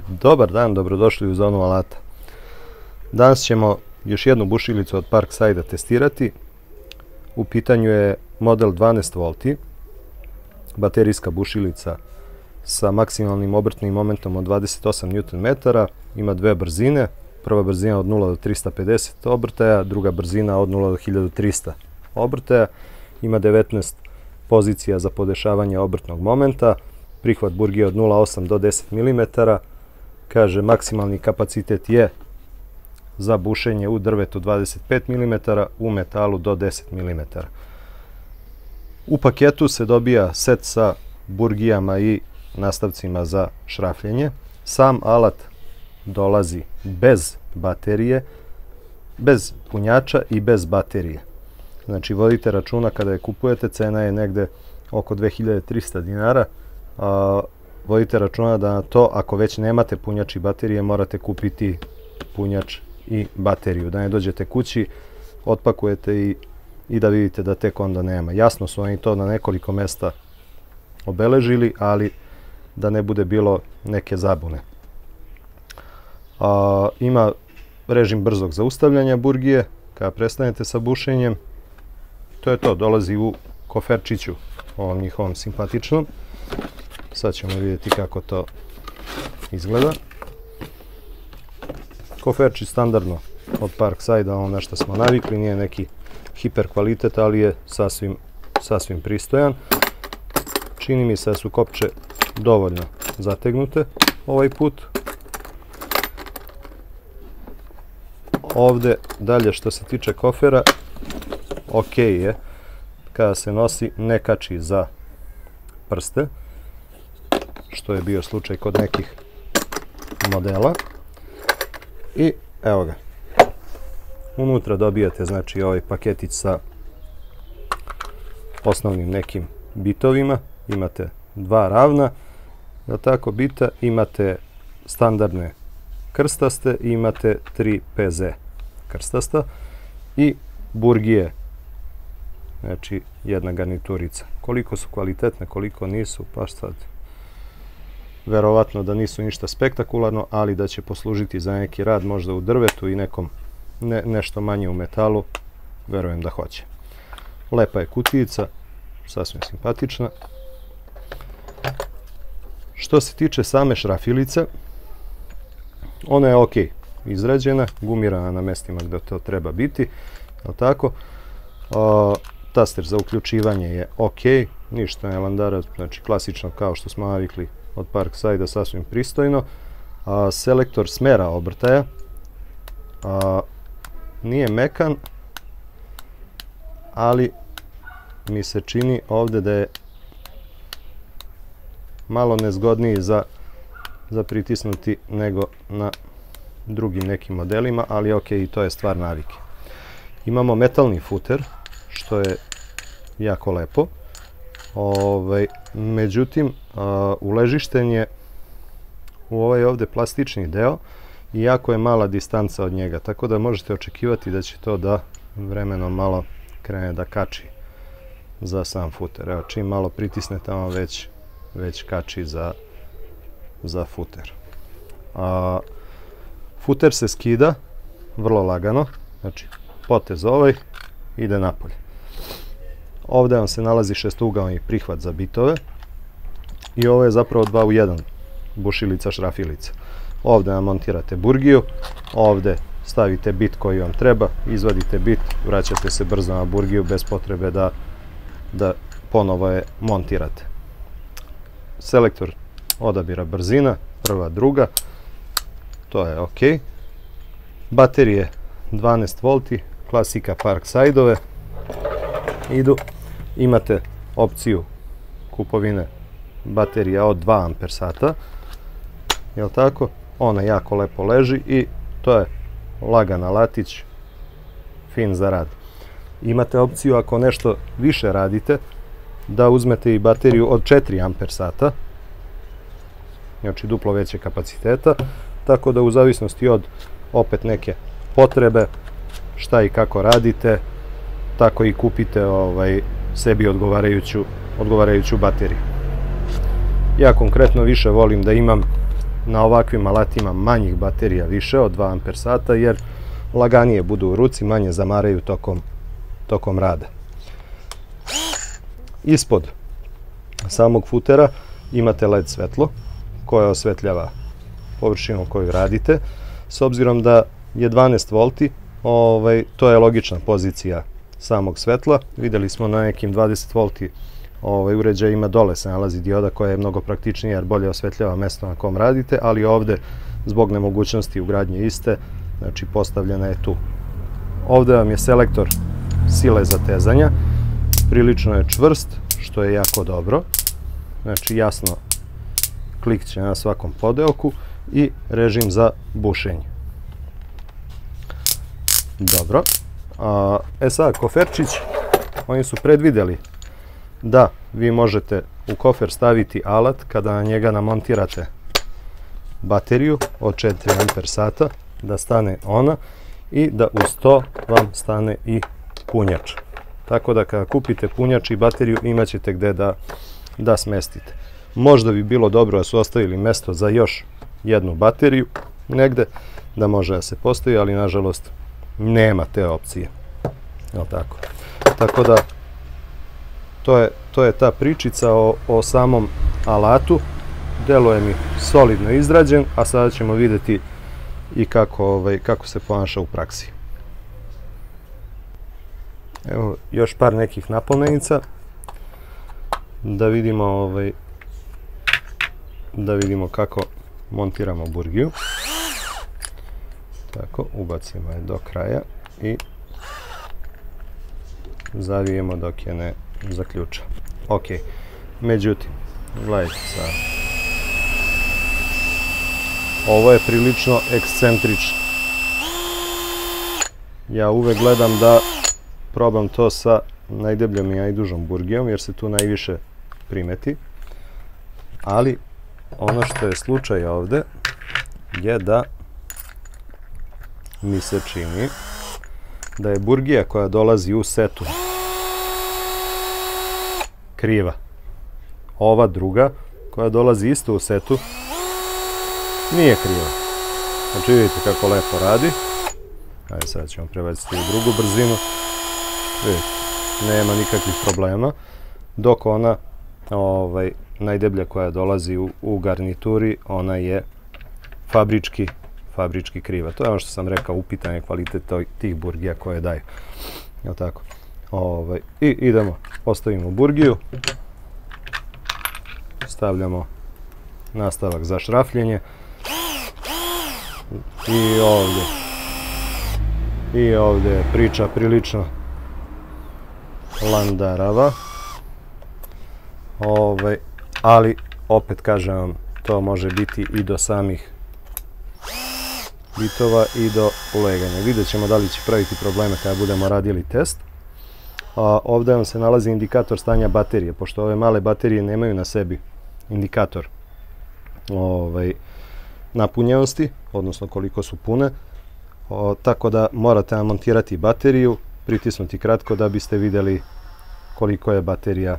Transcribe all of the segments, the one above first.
Dobar dan, dobrodošli u Zonu alata. Danas ćemo još jednu bušilicu od Parkside testirati. U pitanju je model 12 V, baterijska bušilica sa maksimalnim obrtnim momentom od 28 Nm. Ima dve brzine. Prva brzina od 0 do 350 obrtaja, druga brzina od 0 do 1300 obrtaja. Ima 19 pozicija za podešavanje obrtnog momenta. Prihvat burgije od 0,8 do 10 mm. Kaže, maksimalni kapacitet je za bušenje u drvetu 25 mm, u metalu do 10 mm. U paketu se dobija set sa burgijama i nastavcima za šrafljenje. Sam alat dolazi bez baterije, bez punjača i bez baterije. Znači, vodite računa kada je kupujete, cena je negde oko 2300 dinara. Vodite računa da na to, ako već nemate punjač i baterije, morate kupiti punjač i bateriju. Da ne dođete kući, otpakujete i da vidite da tek onda nema. Jasno su oni to na nekoliko mesta obeležili, ali da ne bude bilo neke zabune. Ima režim brzog zaustavljanja burgije kada prestanete sa bušenjem. To je to, dolazi u koferčiću, ovom njihovom simpatičnom. Sad ćemo vidjeti kako to izgleda. Koferčić standardno od Parkside, ono na što smo navikli, nije neki hiper kvalitet, ali je sasvim pristojan. Čini mi se da su kopče dovoljno zategnute ovaj put. Ovde dalje što se tiče kofera, ok je, kada se nosi ne kači za prste, što je bio slučaj kod nekih modela. I evo ga, unutra dobijate znači ovaj paketić sa osnovnim nekim bitovima. Imate dva ravna, da tako bita, imate standardne krstaste i imate 3 PZ krstasta i burgije, znači jedna garniturica. Koliko su kvalitetne, koliko nisu, pa sad verovatno da nisu ništa spektakularno, ali da će poslužiti za neki rad možda u drvetu i nekom nešto manje u metalu, verujem da hoće. Lepa je kutijica, sasvim simpatična. Što se tiče same šrafilice, ona je ok izrađena, gumirana na mestima gde to treba biti, je li tako? Taster za uključivanje je ok, ništa ne landara, znači klasično kao što smo navikli od Parkside, sasvim pristojno. Selektor smera obrtaja nije mekan, ali mi se čini ovde da je malo nezgodniji za pritisnuti nego na drugim nekim modelima, ali ok, i to je stvar navike. Imamo metalni futer, što je jako lepo. Međutim, uležišten je u ovaj ovde plastični deo i jako je mala distanca od njega, tako da možete očekivati da će to da vremenom malo krene da kači za sam futer. Evo, čim malo pritisnete, on već kači za futer. Futer se skida vrlo lagano, znači potez ovaj ide napolje. Ovde vam se nalazi šestougaoni prihvat za bitove i ovo je zapravo 2 u 1 bušilica šrafilica. Ovde vam montirate burgiju, ovde stavite bit koji vam treba, izvadite bit, vraćate se brzo na burgiju bez potrebe da ponovo je montirate. Selektor odabira brzina, prva, druga, to je ok. Baterije 12 V, klasika Parkside-ove idu. Imate opciju kupovine baterija od 2 Ah, jel tako? Ona jako lepo leži i to je lagan alatić, fin za rad. Imate opciju, ako nešto više radite, da uzmete i bateriju od 4 Ah, znači duplo veće kapaciteta, tako da u zavisnosti od opet neke potrebe, šta i kako radite, tako i kupite sebi odgovarajuću bateriju. Ja konkretno više volim da imam na ovakvim alatima manjih baterija više od 2 amper sata, jer laganije budu u ruci, manje zamaraju tokom rada. Ispod samog futera imate LED svetlo koje osvetljava površinu koju radite. S obzirom da je 12 volti, to je logična pozicija samog svetla. Vidjeli smo na nekim 20 volti uređajima dole se nalazi dioda koja je mnogo praktičnija jer bolje osvetljava mesto na kom radite, ali ovdje zbog nemogućnosti ugradnje iste, znači postavljena je tu. Ovdje vam je selektor sile zatezanja, prilično je čvrst, što je jako dobro, znači jasno klikće na svakom podeoku i režim za bušenje. Dobro, sad koferčić, oni su predvidjeli da vi možete u kofer staviti alat kada na njega namontirate bateriju od 4 amper sata, da stane ona i da uz to vam stane i punjač. Tako da kada kupite punjač i bateriju imat ćete gdje da smestite. Možda bi bilo dobro da su ostavili mjesto za još jednu bateriju negdje da može da se postavi, ali nažalost nema te opcije. Tako da to je ta pričica o samom alatu. Deluje mi solidno izrađen, a sada ćemo vidjeti i kako se ponaša u praksi. Evo još par nekih napomena da vidimo kako montiramo burgiju. Tako, ubacimo je do kraja i zavijemo dok je ne zaključa. Ok, međutim, gledajte sad. Ovo je prilično ekscentrično. Ja uvek gledam da probam to sa najdebljom i najdužom burgijom, jer se tu najviše primeti. Ali, ono što je slučaj ovdje je da mi se čini da je burgija koja dolazi u setu kriva. Ova druga koja dolazi isto u setu nije kriva. Znači vidite kako lepo radi. Ajde, sad ćemo prebaciti u drugu brzinu. Vidite, nema nikakvih problema. Dok ona najdeblja koja dolazi u garnituri, ona je fabrički kriva. To je ono što sam rekao, upitan je kvalitet tih burgija koje daju. Tako. I idemo, ostavimo burgiju, stavljamo nastavak za šrafljenje i ovdje je priča prilično landarava, ali opet kažem vam, to može biti i do samih bitova i do uleganja. Vidjet ćemo da li će praviti probleme kada budemo radili test. Ovdje vam se nalazi indikator stanja baterije, pošto ove male baterije nemaju na sebi indikator napunjenosti, odnosno koliko su pune, tako da morate namontirati bateriju, pritisnuti kratko da biste vidjeli koliko je baterija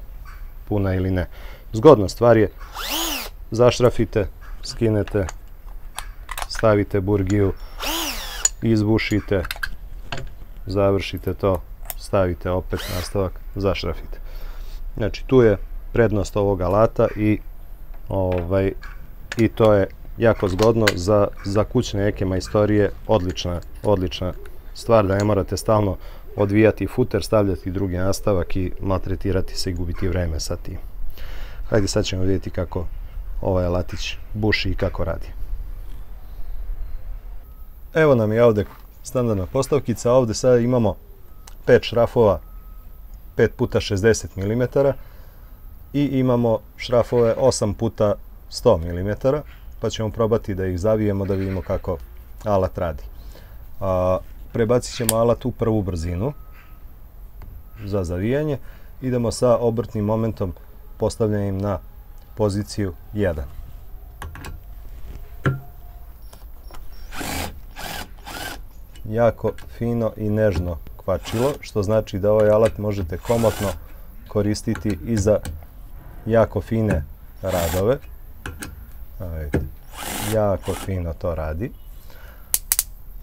puna ili ne. Zgodna stvar je, zašrafite, skinete, stavite burgiju, izbušite, završite to, stavite opet nastavak, zašrafite. Znači tu je prednost ovog alata i to je jako zgodno za kućne neke majstorije, odlična stvar, da ne morate stalno odvijati futer, stavljati drugi nastavak i maltretirati se i gubiti vreme sa tim. Hajde, sad ćemo vidjeti kako ovaj alatić buši i kako radi. Evo nam je ovdje standardna postavkica, ovdje sad imamo 5 šrafova 5 puta 60 mm i imamo šrafove 8 puta 100 mm, pa ćemo probati da ih zavijemo da vidimo kako alat radi. Prebacit ćemo alat u prvu brzinu za zavijanje. Idemo sa obrtnim momentom postavljanjem na poziciju 1. Jako fino i nežno kvačilo, što znači da ovaj alat možete komotno koristiti i za jako fine radove. Jako fino to radi.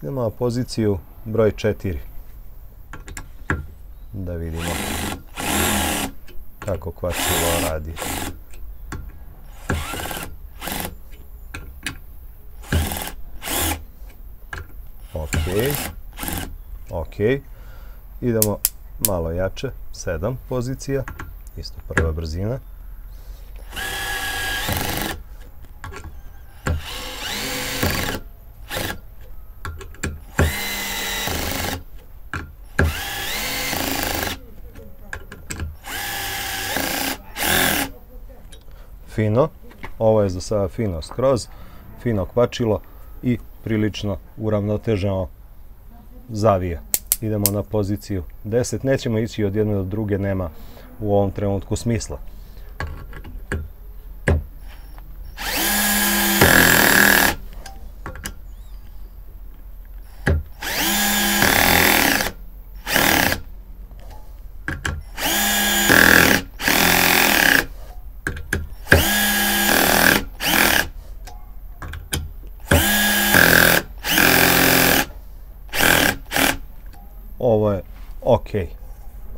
Idemo na poziciju broj 4. Da vidimo kako kvačilo radi. Ok. Idemo malo jače, 7 pozicija, isto prva brzina. Fino, ovo je za sada fino skroz, fino kvačilo i prilično uravnoteženo zavija. Idemo na poziciju 10, nećemo ići od jedne do druge, nema u ovom trenutku smisla.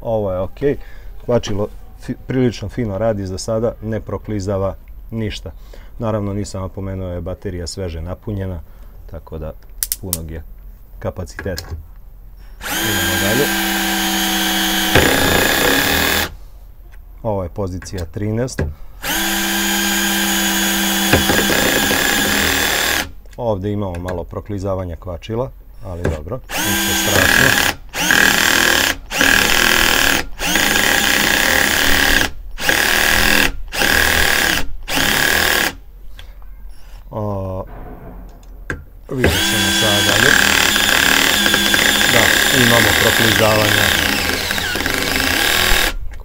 Ovo je ok. Kvačilo prilično fino radi za sada, ne proklizava ništa. Naravno nisam napomenuo, je baterija sveže napunjena, tako da punog je kapaciteta. Idemo dalje. Ovo je pozicija 13. Ovdje imamo malo proklizavanja kvačila, ali dobro, ništa strašno. Vidjet ćemo sada dalje. Da, imamo proklizavanja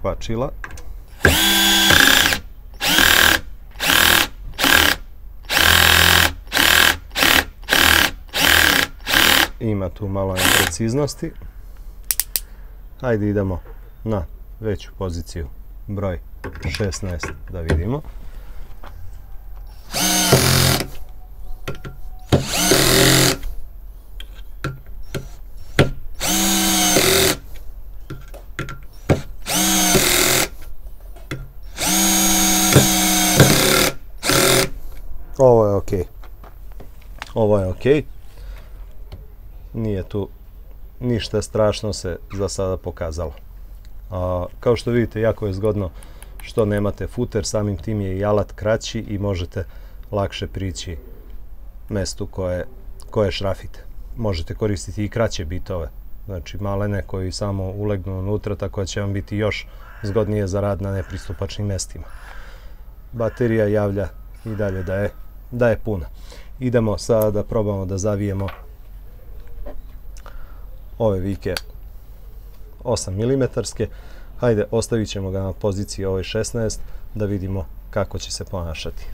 kvačila. Ima tu malo nepreciznosti. Hajde idemo na veću poziciju, broj 16, da vidimo. Ovo je ok. Nije tu ništa strašno se za sada pokazalo. Kao što vidite, jako je zgodno što nemate futer, samim tim je i alat kraći i možete lakše prići mestu koje šrafite. Možete koristiti i kraće bitove, znači malene koji samo ulegnu unutra, tako da će vam biti još zgodnije za rad na nepristupačnim mestima. Baterija javlja i dalje da je puna. Idemo sada da probamo da zavijemo ove vike 8 mm. Hajde, ostavit ćemo ga na poziciji ovoj 16 da vidimo kako će se ponašati.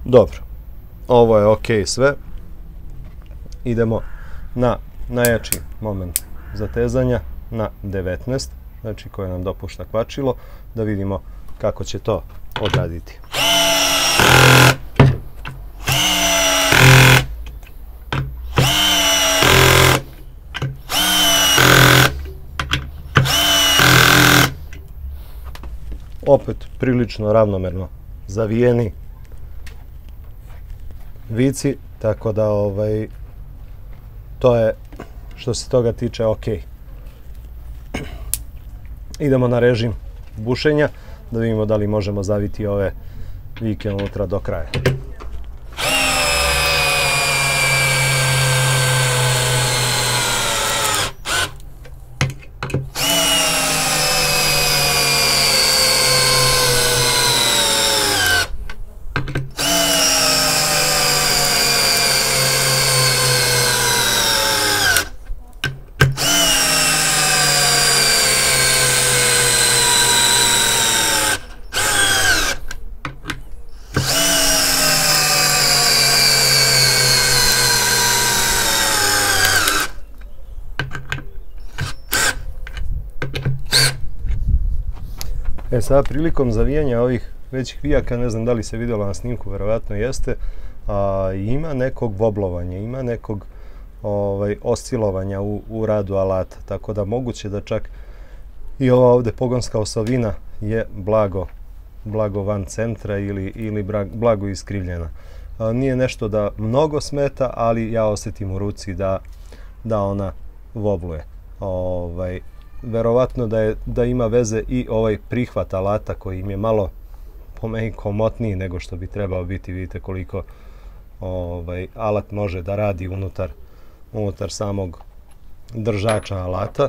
Dobro, ovo je ok sve. Idemo na najjači moment zatezanja, na 19, znači koje nam dopušta kvačilo, da vidimo kako će to odraditi. Opet prilično ravnomerno zavijeni vici, tako da to je što se toga tiče ok. Idemo na režim bušenja da vidimo da li možemo zaviti ove vike unutra do kraja. Sada prilikom zavijanja ovih većih vijaka, ne znam da li se vidjelo na snimku, verovatno jeste, ima nekog voblovanja, ima nekog oscilovanja u radu alata, tako da moguće da čak i ova ovdje pogonska osovina je blago van centra ili blago iskrivljena. Nije nešto da mnogo smeta, ali ja osjetim u ruci da ona vobluje. Verovatno da ima veze i ovaj prihvat alata koji im je malo po meni komotniji nego što bi trebao biti. Vidite koliko alat može da radi unutar samog držača alata.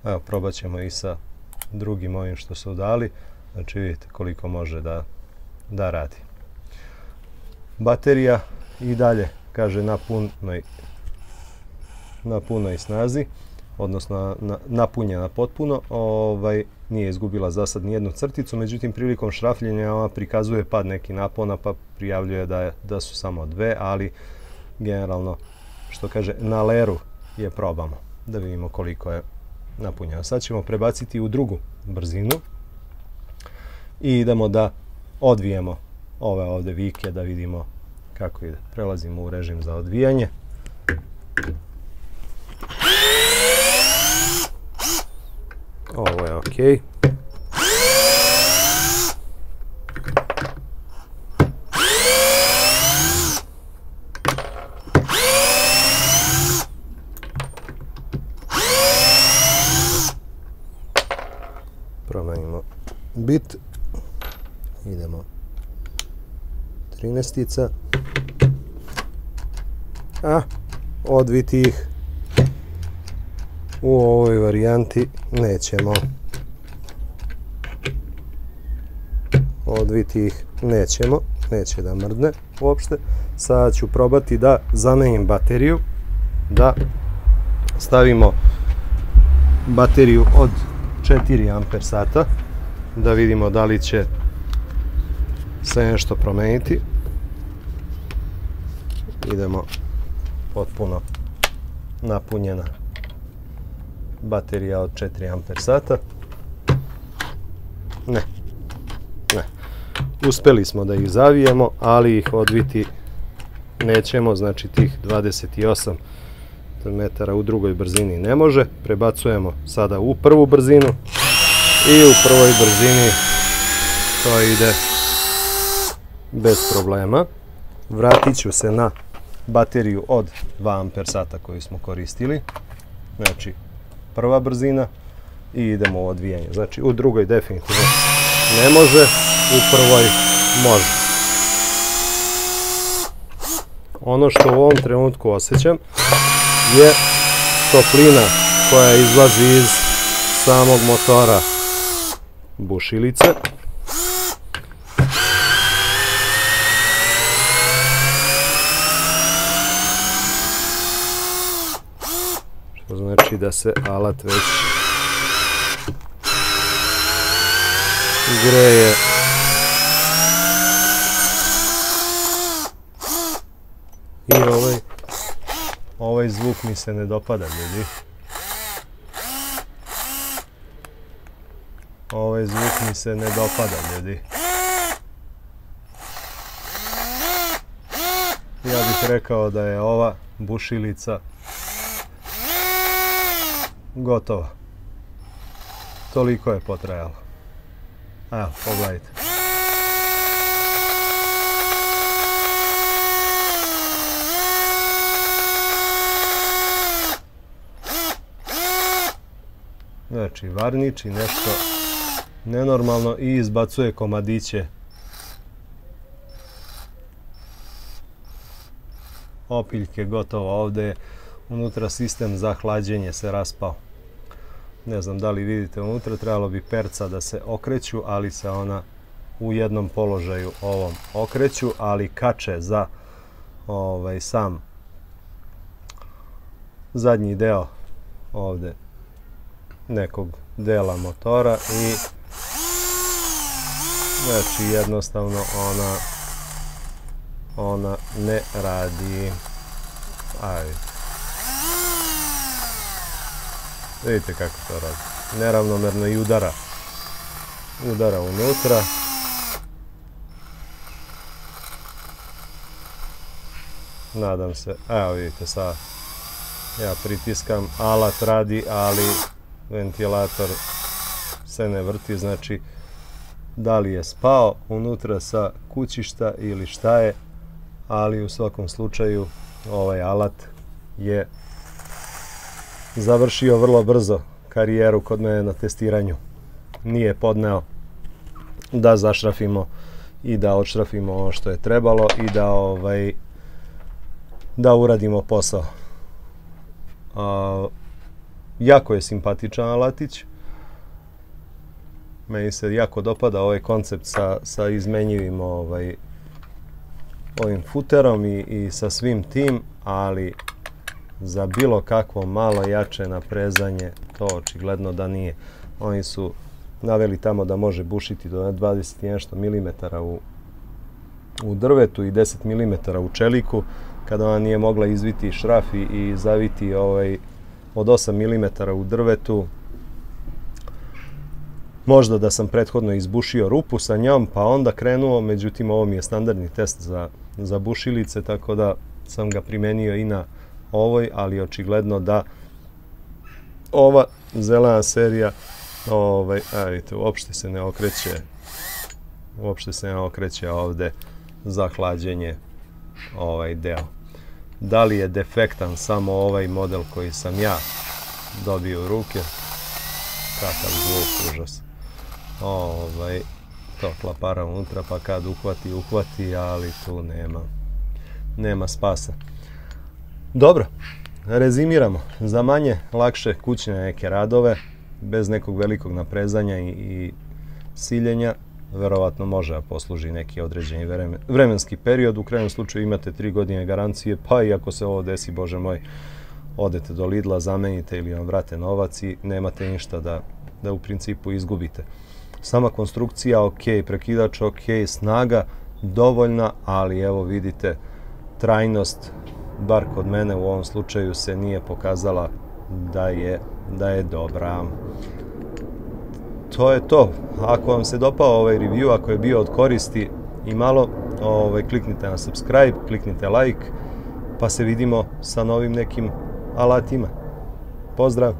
Evo, probat ćemo i sa drugim ovim što su dali. Znači vidite koliko može da radi. Baterija i dalje, kaže, na punoj snazi, odnosno napunjena potpuno. Nije izgubila za sad nijednu crticu, međutim prilikom šrafljenja ona prikazuje pad neki napona, pa prijavljuje da su samo dve, ali generalno, što kaže, na leru je probamo da vidimo koliko je napunjeno. Sad ćemo prebaciti u drugu brzinu i idemo da odvijemo ove ovdje vike da vidimo kako ide. Prelazimo u režim za odvijanje. Ovo je ok. Promenimo bit. Idemo 13-ica. Odviti ih u ovoj varijanti nećemo. Odviti ih nećemo. Neće da mrdne uopšte. Sada ću probati da zamenim bateriju. Da stavimo bateriju od 4 amper sata. Da vidimo da li će se nešto promeniti. Idemo potpuno napunjena baterija od 4 amper sata. Ne. Uspeli smo da ih zavijemo, ali ih odviti nećemo, znači tih 28 metara u drugoj brzini ne može. Prebacujemo sada u prvu brzinu i u prvoj brzini to ide bez problema. Vratit ću se na bateriju od 2 amper sata koju smo koristili. Znači prva brzina i idemo u odvijanje. Znači u drugoj definitivno ne može, u prvoj može. Ono što u ovom trenutku osjećam je toplina koja izlazi iz samog motora bušilice. Što znači da se alat već greje. I ovaj zvuk mi se ne dopada, ljudi. Ovaj zvuk mi se ne dopada, ljudi. Ja bih rekao da je ova bušilica gotova. Toliko je potrajalo. Evo, pogledajte. Znači, varniči nešto nenormalno i izbacuje komadiće. Opiljke gotovo. Ovdje je unutra sistem za hlađenje se raspao. Ne znam da li vidite unutra, trebalo bi perca da se okreću, ali se ona u jednom položaju ovom okreću, ali kače za sam zadnji deo ovdje nekog dela motora i znači jednostavno ona ne radi. Ajde. Vidite kako to radi. Neravnomerno i udara udara unutra. Nadam se, evo vidite sad, ja pritiskam, alat radi, ali ventilator se ne vrti, znači da li je spao unutra sa kućišta ili šta je, ali u svakom slučaju ovaj alat je završio vrlo brzo karijeru kod mene na testiranju. Nije podneo da zašrafimo i da odšrafimo ono što je trebalo i da uradimo posao. Jako je simpatičan alatić. Meni se jako dopada ovaj koncept sa izmenjivim ovim futerom i sa svim tim, ali za bilo kakvo malo jače naprezanje to očigledno da nije. Oni su naveli tamo da može bušiti do 20 i nešto milimetara u drvetu i 10 milimetara u čeliku. Kada ona nije mogla izviti šraf i zaviti od 8 milimetara u drvetu, možda da sam prethodno izbušio rupu sa njom pa onda krenuo, međutim ovo mi je standardni test za bušilice, tako da sam ga primenio i na ovoj, ali očigledno da ova zelena serija vidite, uopšte se ne okreće ovde za hlađenje ovaj deo. Da li je defektan samo ovaj model koji sam ja dobio u ruke? Kakav zvuk, užas. To klapara unutra, pa kad uhvati, ali tu nema spasa. Dobro, rezimiramo. Za manje, lakše kućne neke radove, bez nekog velikog naprezanja i siljenja, verovatno može da posluži neki određeni vremenski period. U krajnjem slučaju imate 3 godine garancije, pa i ako se ovo desi, bože moj, odete do Lidla, zamenite ili vam vrate novac i nemate ništa da u principu izgubite. Sama konstrukcija ok, prekidač ok, snaga dovoljna, ali evo vidite, trajnost, bar kod mene u ovom slučaju, se nije pokazala da je dobra. To je to. Ako vam se dopao ovaj review, ako je bio od koristi i malo, kliknite na subscribe, kliknite like, pa se vidimo sa novim nekim alatima. Pozdrav!